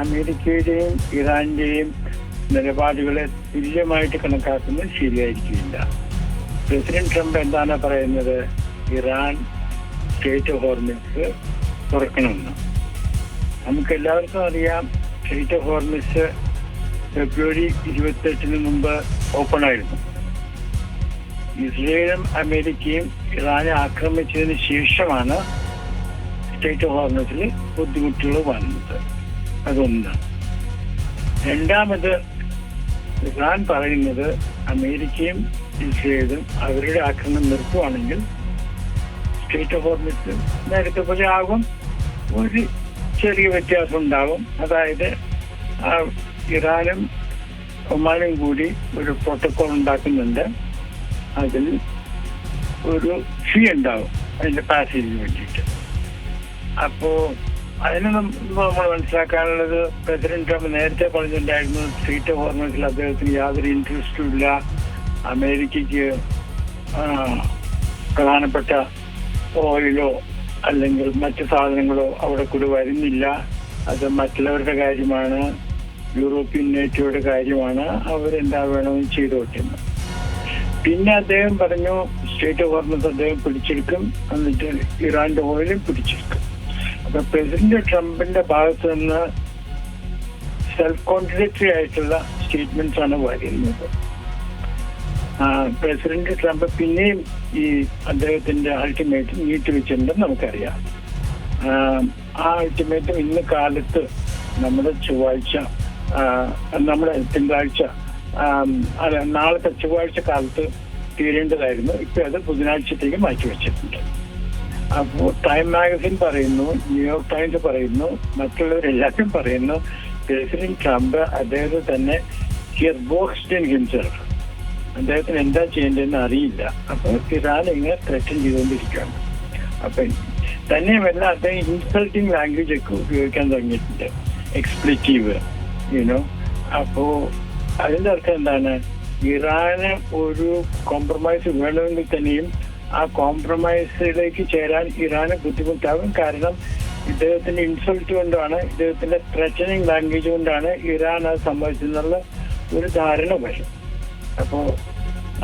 അമേരിക്കയുടെയും ഇറാന്റെയും നിലപാടുകളെ തുല്യമായിട്ട് കണക്കാക്കുന്നത് ശരിയായിരിക്കില്ല. പ്രസിഡന്റ് ട്രംപ് എന്താണ് പറയുന്നത്? ഇറാൻ സ്റ്റേറ്റ് ഓഫ് ഹോർമിസ് തുറക്കണമെന്ന്. നമുക്ക് എല്ലാവർക്കും അറിയാം, സ്റ്റേറ്റ് ഓഫ് ഹോർമിസ് ഫെബ്രുവരി 28 മുമ്പ് ഓപ്പൺ ആയിരുന്നു. ഇസ്രയേലും അമേരിക്കയും ഇറാനെ ആക്രമിച്ചതിന് ശേഷമാണ് സ്റ്റേറ്റ് ഓഫ് ഹോർമസിൽ ബുദ്ധിമുട്ടുകൾ വന്നത്. അതൊന്ന്. രണ്ടാമത്, ഇറാൻ പറയുന്നത് അമേരിക്കയും ഇസ്രയേലും അവരുടെ ആക്രമണം നിർത്തുവാണെങ്കിൽ സ്റ്റേറ്റ് ഓഫ് ഹോർമസ് നേരത്തെ പോലെ ആകും. ഒരു ചെറിയ വ്യത്യാസം ഉണ്ടാകും. അതായത് ഇറാനും ഒമാനും കൂടി ഒരു പ്രോട്ടോകോൾ ഉണ്ടാക്കുന്നുണ്ട്. അതിൽ ഒരു ഫീ ഉണ്ടാവും അതിന്റെ പാസേജിന് വേണ്ടിയിട്ട്. അപ്പോ അതിന് നമ്മൾ മനസ്സിലാക്കാനുള്ളത്, പ്രസിഡന്റ് ട്രംപ് നേരത്തെ പറഞ്ഞിട്ടുണ്ടായിരുന്നു സ്റ്റേറ്റ് ഓഫ് ഹോർമസിൽ അദ്ദേഹത്തിന് യാതൊരു ഇൻട്രസ്റ്റും ഇല്ല. അമേരിക്കയ്ക്ക് പ്രധാനപ്പെട്ട ഓയിലോ അല്ലെങ്കിൽ മറ്റു സാധനങ്ങളോ അവിടെ കൂടി വരുന്നില്ല. അത് മറ്റുള്ളവരുടെ കാര്യമാണ്, യൂറോപ്യൻ നേറ്റോയുടെ കാര്യമാണ്, അവരെന്താ വേണമെന്ന് ചെയ്തോട്ടെന്ന്. പിന്നെ അദ്ദേഹം പറഞ്ഞു സ്റ്റേറ്റ് ഓഫ് ഹോർമസ് അദ്ദേഹം പിടിച്ചെടുക്കും, എന്നിട്ട് ഇറാന്റെ ഓയിലും പിടിച്ചെടുക്കും. അപ്പൊ പ്രസിഡന്റ് ട്രംപിന്റെ ഭാഗത്ത് നിന്ന് സെൽഫ് കോൺട്രഡിക്ടറി ആയിട്ടുള്ള സ്റ്റേറ്റ്മെന്റ്സ് ആണ് വരുന്നത്. പ്രസിഡന്റ് ട്രംപ് പിന്നെയും ഈ അദ്ദേഹത്തിന്റെ അൾട്ടിമേറ്റം നീട്ടിവെച്ചിട്ടുണ്ടെന്ന് നമുക്കറിയാം. ആ അൾട്ടിമേറ്റം ഇന്ന് കാലത്ത് നമ്മുടെ തിങ്കളാഴ്ച നാളത്തെ ചൊവ്വാഴ്ച കാലത്ത് തീരേണ്ടതായിരുന്നു. ഇപ്പൊ അത് ബുധനാഴ്ചത്തേക്ക് മാറ്റിവെച്ചിട്ടുണ്ട്. അപ്പോൾ ടൈം മാഗസിൻ പറയുന്നു, ന്യൂയോർക്ക് ടൈംസ് പറയുന്നു, മറ്റുള്ളവരെല്ലാവരും പറയുന്നു പ്രസിഡന്റ് ട്രംപ് അദ്ദേഹത്തെ തന്നെ അദ്ദേഹത്തിന് എന്താ ചെയ്യേണ്ടതെന്ന് അറിയില്ല. അപ്പോൾ ഇറാൻ ഇങ്ങനെ ത്രെറ്റൻ ചെയ്തുകൊണ്ടിരിക്കുകയാണ്. അപ്പൊ തന്നെയുമല്ല, അദ്ദേഹം ഇൻസൾട്ടിങ് ലാംഗ്വേജ് ഒക്കെ ഉപയോഗിക്കാൻ തുടങ്ങിയിട്ടുണ്ട്, എക്സ്പ്ലിറ്റീവ് യുനോ. അപ്പോ അതിന്റെ അർത്ഥം എന്താണ്? ഇറാന് ഒരു കോംപ്രമൈസ് വേണമെങ്കിൽ തന്നെയും ആ കോംപ്രമൈസിലേക്ക് ചേരാൻ ഇറാന് ബുദ്ധിമുട്ടാകും. കാരണം ഇദ്ദേഹത്തിന്റെ ഇൻസൾട്ട് കൊണ്ടാണ്, ഇദ്ദേഹത്തിന്റെ ത്രെറ്റനിങ് ലാംഗ്വേജ് കൊണ്ടാണ് ഇറാൻ അത് സംഭവിച്ചെന്നുള്ള ഒരു ധാരണ വരും. അപ്പോ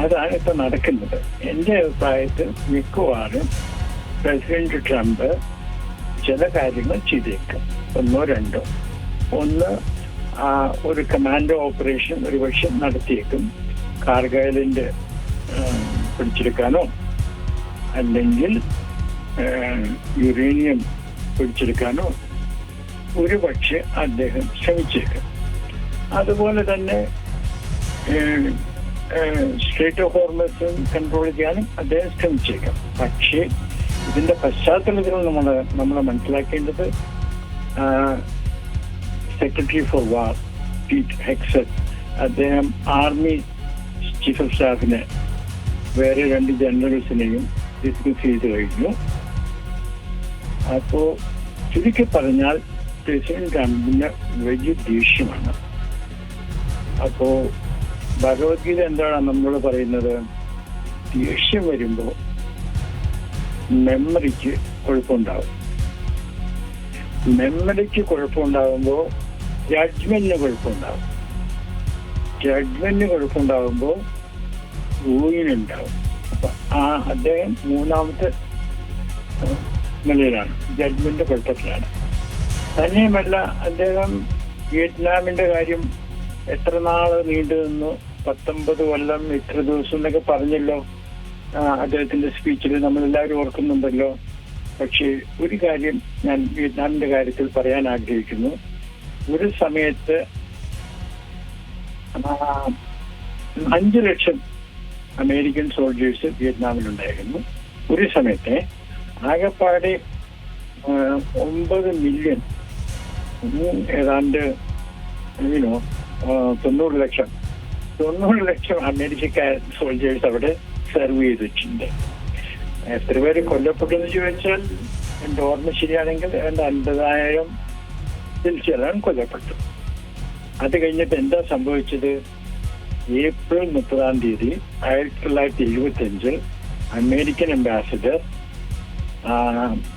അതാണ് ഇപ്പൊ നടക്കുന്നത്. എന്റെ അഭിപ്രായത്തിൽ മിക്കവാറും പ്രസിഡന്റ് ട്രംപ് ചില കാര്യങ്ങൾ ചെയ്തേക്കും. ഒന്നോ രണ്ടോ. ഒന്ന്, ഒരു കമാൻഡോ ഓപ്പറേഷൻ ഒരുപക്ഷെ നടത്തിയേക്കും. കാർഗിലിന്റെ പിടിച്ചെടുക്കാനോ അല്ലെങ്കിൽ യുറേനിയം പിടിച്ചെടുക്കാനോ ഒരുപക്ഷെ അദ്ദേഹം ശ്രമിച്ചേക്കും. അതുപോലെ തന്നെ സ്റ്റേറ്റ് ഓഫ് ഹോർമസും കൺട്രോൾ ചെയ്യാനും അദ്ദേഹം ശ്രമിച്ചേക്കാം. പക്ഷേ ഇതിന്റെ പശ്ചാത്തലത്തിൽ നമ്മൾ മനസ്സിലാക്കേണ്ടത്, സെക്രട്ടറി ഫോർ വാർ പീറ്റ് ഹെക്സറ്റ് അദ്ദേഹം ആർമി ചീഫ് ഓഫ് സ്റ്റാഫിനെ വേറെ 2 ജനറൽസിനെയും ഡിസ്മിസ് ചെയ്ത് കഴിഞ്ഞു. അപ്പോ ചുരുക്കി പറഞ്ഞാൽ പ്രസിഡന്റ് ട്രംപിന് വലിയ ദേഷ്യമാണ്. അപ്പോ ഭഗവത്ഗീത എന്താണ് നമ്മൾ പറയുന്നത്? ദേഷ്യം വരുമ്പോൾ മെമ്മറിക്ക് കുഴപ്പമുണ്ടാവും. മെമ്മറിക്ക് കുഴപ്പമുണ്ടാകുമ്പോൾ ജഡ്ജ്മെന്റിന് കുഴപ്പമുണ്ടാവും. ജഡ്ജ്മെന്റിന് കുഴപ്പമുണ്ടാകുമ്പോൾ റൂയിനുണ്ടാവും. അപ്പൊ അദ്ദേഹം 3ാമത്തെ നിലയിലാണ്, ജഡ്ജ്മെന്റ് കുഴപ്പത്തിലാണ്. തന്നെയുമല്ല, അദ്ദേഹം വിയറ്റ്നാമിന്റെ കാര്യം എത്ര നാള് നീണ്ടു നിന്നു, 19 കൊല്ലം ഇത്ര ദിവസം എന്നൊക്കെ പറഞ്ഞല്ലോ അദ്ദേഹത്തിന്റെ സ്പീച്ചിൽ, നമ്മളെല്ലാവരും ഓർക്കുന്നുണ്ടല്ലോ. പക്ഷേ ഒരു കാര്യം ഞാൻ വിയറ്റ്നാമിന്റെ കാര്യത്തിൽ പറയാൻ ആഗ്രഹിക്കുന്നു. ഒരു സമയത്ത് 5 ലക്ഷം അമേരിക്കൻ സോൾജേഴ്സ് വിയറ്റ്നാമിലുണ്ടായിരുന്നു. ഒരു സമയത്തെ ആകെപ്പാടെ 9 മില്യൺ, ഏതാണ്ട് 90 ലക്ഷം അമേരിക്കക്കാർ സോൾജേഴ്സ് അവിടെ സെർവ് ചെയ്തിട്ടുണ്ട്. എത്ര പേര് കൊല്ലപ്പെട്ടു എന്ന് ചോദിച്ചാൽ, എന്റെ ഓർമ്മ ശരിയാണെങ്കിൽ 50,000 ചിലർ കൊല്ലപ്പെട്ടു. അത് കഴിഞ്ഞിട്ട് എന്താ സംഭവിച്ചത്? ഏപ്രിൽ 30 1975 അമേരിക്കൻ അംബാസിഡർ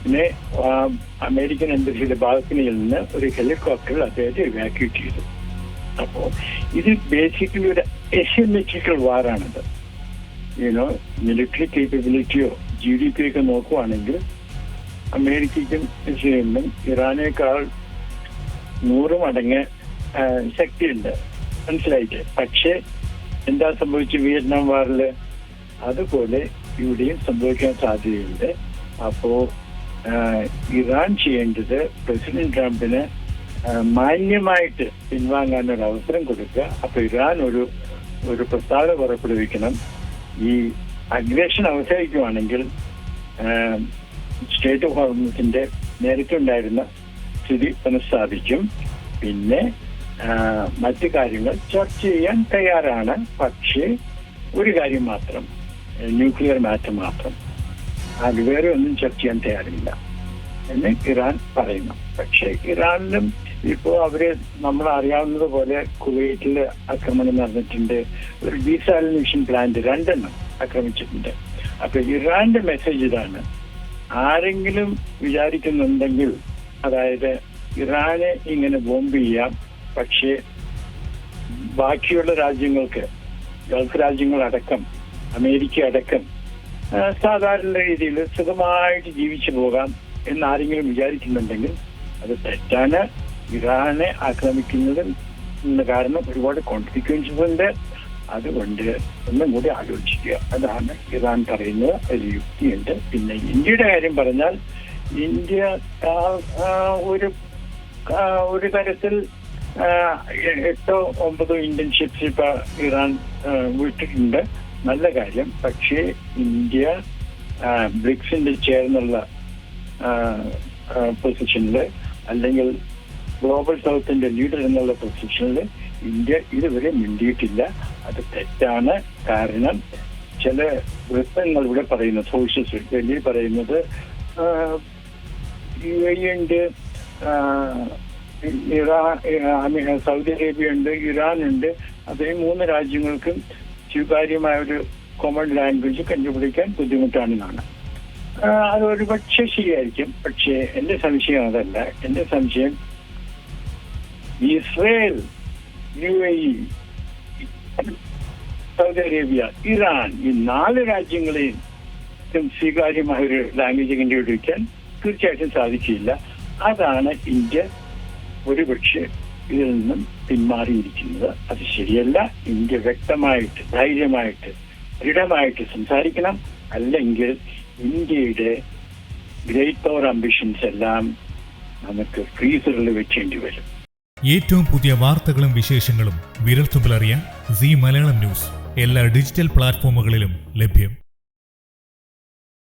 പിന്നെ അമേരിക്കൻ എംബസിയുടെ ബാൽക്കണിയിൽ നിന്ന് ഒരു ഹെലികോപ്റ്ററിൽ അദ്ദേഹത്തെ ഇവാക്യൂട്ട് ചെയ്തു. അപ്പോൾ ഇത് ബേസിക്കലി ഒരു എസിമെട്രിക്കൽ വാറാണിത്. മിലിറ്ററി കേപ്പബിലിറ്റിയോ GDP ഒക്കെ നോക്കുവാണെങ്കിൽ അമേരിക്കയ്ക്കും ഇസ്രയേലിനും ഇറാനേക്കാൾ 100 മടങ്ങ് ശക്തിയുണ്ട്, മനസ്സിലായിട്ട്. പക്ഷേ എന്താ സംഭവിച്ചു വിയറ്റ്നാം വാറിൽ? അതുപോലെ ഇവിടെയും സംഭവിക്കാൻ സാധ്യതയുണ്ട്. അപ്പോ ഇറാൻ ചെയ്യേണ്ടത് പ്രസിഡന്റ് ട്രംപിന് മാന്യമായിട്ട് പിൻവാങ്ങാനൊരു അവസരം കൊടുക്കുക. അപ്പൊ ഇറാൻ ഒരു പ്രസ്താവന പുറപ്പെടുവിക്കണം. ഈ അഗ്രഷൻ അവസാനിക്കുവാണെങ്കിൽ സ്റ്റേറ്റ് ഓഫ് ഹോർമസിന്റെ നേരത്തെ ഉണ്ടായിരുന്ന സ്ഥിതി പുനഃസ്ഥാപിക്കും. പിന്നെ മറ്റു കാര്യങ്ങൾ ചർച്ച ചെയ്യാൻ തയ്യാറാണ്. പക്ഷേ ഒരു കാര്യം മാത്രം, ന്യൂക്ലിയർ മാറ്റർ മാത്രം, അത് വേറെ ഒന്നും ചർച്ച ചെയ്യാൻ തയ്യാറില്ല എന്ന് ഇറാൻ പറയുന്നു. പക്ഷെ ഇറാനിലും ഇപ്പോൾ നമ്മൾ അറിയാവുന്നത് പോലെ കുവൈറ്റിൽ ആക്രമണം നടന്നിട്ടുണ്ട്. ഒരു ഡീസാലിനേഷൻ പ്ലാന്റ് 2 ആക്രമിച്ചിട്ടുണ്ട്. അപ്പൊ ഇറാന്റെ മെസ്സേജ് ഇതാണ്: ആരെങ്കിലും വിചാരിക്കുന്നുണ്ടെങ്കിൽ, അതായത് ഇറാനെ ഇങ്ങനെ ബോംബ് ചെയ്യാം, പക്ഷേ ബാക്കിയുള്ള രാജ്യങ്ങൾക്ക്, ഗൾഫ് രാജ്യങ്ങളടക്കം അമേരിക്ക അടക്കം സാധാരണ രീതിയിൽ സുഖമായിട്ട് ജീവിച്ചു പോകാം എന്നാരെങ്കിലും വിചാരിക്കുന്നുണ്ടെങ്കിൽ അത് തെറ്റാണ്. ഇറാനെ ആക്രമിക്കുന്നത് കാരണം ഒരുപാട് കോൺസിക്വൻസസ് ഉണ്ട്. അതുകൊണ്ട് ഒന്നും കൂടി ആലോചിക്കുക. അതാണ് ഇറാൻ പറയുന്നത്. ഒരു യുക്തിയുണ്ട്. പിന്നെ ഇന്ത്യയുടെ കാര്യം പറഞ്ഞാൽ, ഇന്ത്യ ഒരു തരത്തിൽ 8 or 9 ഇന്ത്യൻ ഷിപ്സ് ഇപ്പൊ ഇറാൻ വിട്ടിട്ടുണ്ട്. നല്ല കാര്യം. പക്ഷേ ഇന്ത്യ ബ്രിക്സിന്റെ ചേർന്നുള്ള പൊസിഷനിൽ, അല്ലെങ്കിൽ ഗ്ലോബൽ സൗത്തിന്റെ ലീഡർ എന്നുള്ള പൊസിഷനിൽ ഇന്ത്യ ഇതുവരെ മിണ്ടിയിട്ടില്ല. അത് തെറ്റാണ്. കാരണം ചില വൃത്തങ്ങൾ ഇവിടെ പറയുന്ന സോഴ്സസ് ഡൽഹി പറയുന്നത് UAE ഉണ്ട്, സൗദി അറേബ്യ ഉണ്ട്, ഇറാൻ ഉണ്ട്. അത് ഈ 3 രാജ്യങ്ങൾക്കും സ്വീകാര്യമായ ഒരു കോമൺ ലാംഗ്വേജ് കണ്ടുപിടിക്കാൻ ബുദ്ധിമുട്ടാണെന്നാണ്. അതൊരു പക്ഷേ ശരിയായിരിക്കും. പക്ഷേ എന്റെ സംശയം അതല്ല. എന്റെ സംശയം Israel, UAE, Saudi Arabia, Iran, ഈ 4 രാജ്യങ്ങളെയും സ്വീകാര്യമായ ഒരു ലാംഗ്വേജ് കണ്ടുപിടിക്കാൻ തീർച്ചയായിട്ടും സാധിക്കില്ല. അതാണ് ഇന്ത്യ ഒരുപക്ഷെ ഇതിൽ നിന്നും പിന്മാറിയിരിക്കുന്നത്. അത് ശരിയല്ല. ഇന്ത്യ വ്യക്തമായിട്ട്, ധൈര്യമായിട്ട്, ദൃഢമായിട്ട് സംസാരിക്കണം. അല്ലെങ്കിൽ ഇന്ത്യയുടെ ഗ്രേറ്റ് പവർ അംബിഷൻസ് എല്ലാം നമുക്ക് ഫ്രീസറിൽ വെച്ചേണ്ടി വരും. ഏറ്റവും പുതിയ വാർത്തകളും വിശേഷങ്ങളും വിരൽത്തുമ്പിലറിയാൻ സീ മലയാളം ന്യൂസ് എല്ലാ ഡിജിറ്റൽ പ്ലാറ്റ്ഫോമുകളിലും ലഭ്യം.